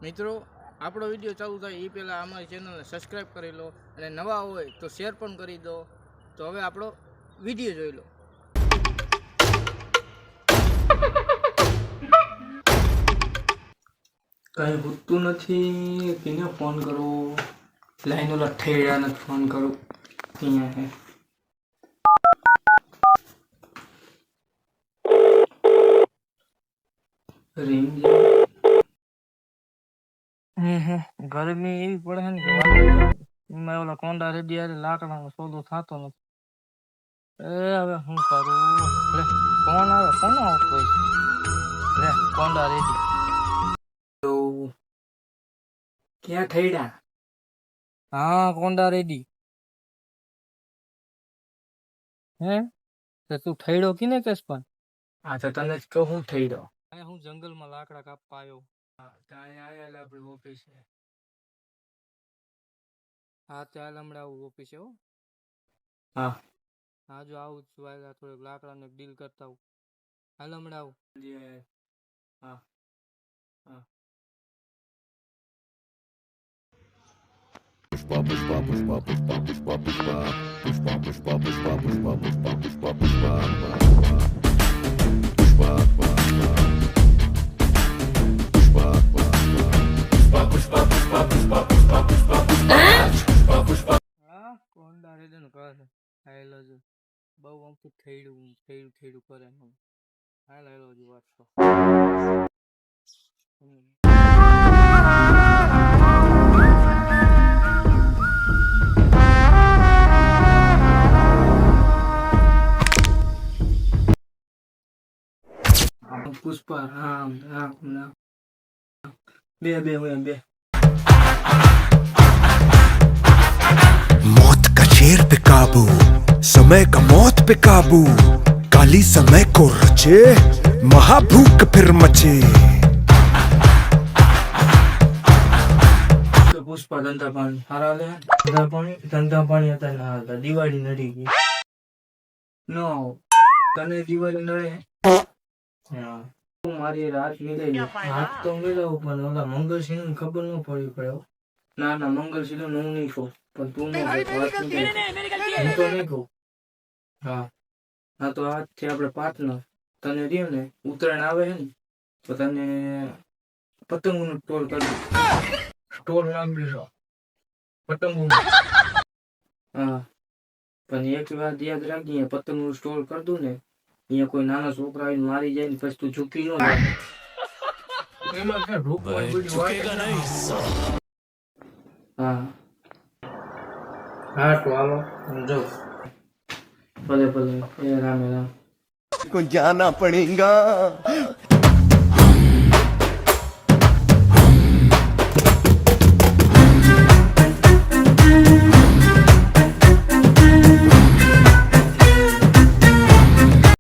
મિત્રો આપણો વિડીયો ચાલુ થાય એ પહેલાં અમારી ચેનલને સબસ્ક્રાઈબ કરી લો અને નવા હોય તો શેર પણ કરી દો. તો હવે આપણો વિડીયો જોઈ લો. કઈ હોતું નથી, કેને ફોન કરો? લાઈન ઓલા ઠેડાને ફોન કરું. અહીંયા હે रिंग ગરમી એવી પડે છે ને કે એમાં ઓલા કોંડા રેડી આરે લાકડાનો સોદો થતો નથી. હવે શું કરું? લે ફોન આવે, ફોન આવતો હોય. લે કોંડા રેડી. तो क्या ठेड़ा? હા કોંડા રેડી. હે તો તું ઠેડો કીને કેસ પણ? हाँ तो तने कहूँ ठेड़ो. હું જંગલમાં લાકડા કાપવા આવ્યો. आया अपनी ऑफिस है. હા ચાલ હમણાં આવું ઓફિસે. હો हाँ હા જો આવું જ છું. થોડીક લાકડાને ડીલ કરતા આવું. હાલ હમણાં આવું. हाँ हाँ पुष्पा पुष्पा पुष्पा पुष्पा पुष्पा पुष्पा पुष्पा पुष्पा पुष्पा पुष्पा पुष्पा पुष्पा पुष्पा કોંડા રેડી કરે હાલો જો બહુ અમથું થેડું થેડું થેડું કરે. હાલો જો વાત તો पुष्पा. हाँ हाँ हाँ बे बे हुए बे. मौत का शेर पे काबू, समय का मौत पे काबू, काली समय को रचे, महाभूख फिर मचे. पुष्पा धंधा पानी हारा ले. धंधा पानी आता ना हालता. दिवाળી નડી ગઈ. નો તને દિવાળી નડે? હા મારી રાત મિલાઈ હાથ તો મિલાવું પણ ઓલા મંગળસિંહ ને ખબર ન પડી પડે. ના ના મંગળસિંહ હું નહીં કહું પણ તું ન હું તો નહીં કહું. હા હા તો આજથી આપણે પાર્ટનર. તને રહ્યું ને ઉત્તરાયણ આવે છે ને તો તને પતંગનું ટોલ કરી ટોલ નામ લેશો પતંગ. હા પણ એક વાત યાદ રાખજે, પતંગનું સ્ટોલ કરી દઉં ને અહીંયા કોઈ નાના છોકરા આવીને મારી જાય ને પછી તું ઝૂકી ન જાય. એમાં ક્યાં રોકવાની બધી વાત છે. હા હા તો હાલો જો ભલે ભલે. એ રામે રામ. को जाना पड़ेगा